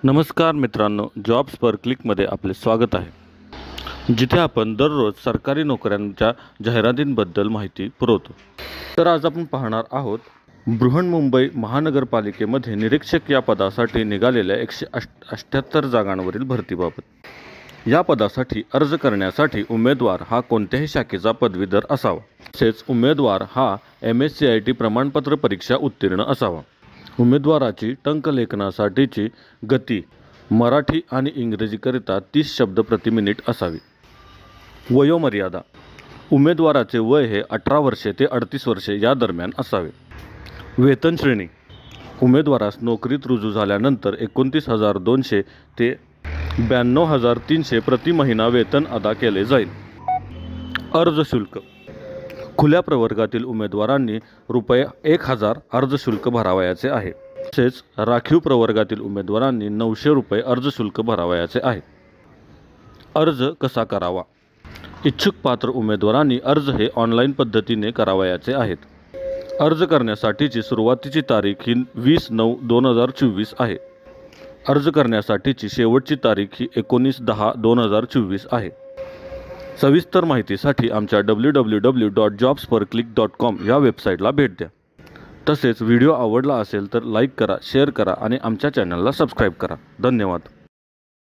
नमस्कार मित्रांनो, जॉब्स पर क्लिकमध्ये आपले स्वागत आहे, जिथे आपण दररोज सरकारी नोकऱ्यांच्या जाहिरातींबद्दल माहिती पुरवतो। तर आज आपण पाहणार आहोत बृहन्मुंबई महानगरपालिकेमध्ये निरीक्षक या पदासाठी निघालेल्या 178 जागांवरील भरतीबाबत। या पदासाठी अर्ज करण्यासाठी उमेदवार हा कोणत्याही शाखेचा पदवीधर असावा, तसेच उमेदवार हा MSCIT प्रमाणपत्र परीक्षा उत्तीर्ण असावा। उमेदवाराची टंकलेखनासाठीची गती मराठी आणि इंग्रजीकरिता 30 शब्द प्रति मिनिट असावी। वयोमर्यादा उमेदवाराचे वय हे 18 वर्षे ते 38 वर्षे या दरम्यान असावे। वेतन श्रेणी उमेदवारास नोकरीत रुजू झाल्यानंतर 29,200 ते 92,300 प्रति महिना वेतन अदा केले जाईल। अर्ज शुल्क खुल्या प्रवर्गातील उमेदवारांनी ₹1,000 अर्ज शुल्क भरावयाचे आहे, तसेच राखीव प्रवर्गातील उमेदवारांनी ₹900 अर्ज शुल्क भरावयाचे आहे। अर्ज कसा करावा? इच्छुक पात्र उमेदवारांनी अर्ज हे ऑनलाईन पद्धतीने करावयाचे आहेत। अर्ज करण्यासाठीची सुरुवातीची तारीख ही 20/9/2024 आहे। अर्ज करण्यासाठीची शेवटची तारीख ही 19/10/2024 आहे। सविस्तर माहितीसाठी आमच्या www.jobsperclick.com या वेबसाईटला भेट द्या। तसेच व्हिडिओ आवडला असेल तर लाईक करा, शेअर करा आणि आमच्या चॅनलला सबस्क्राईब करा। धन्यवाद।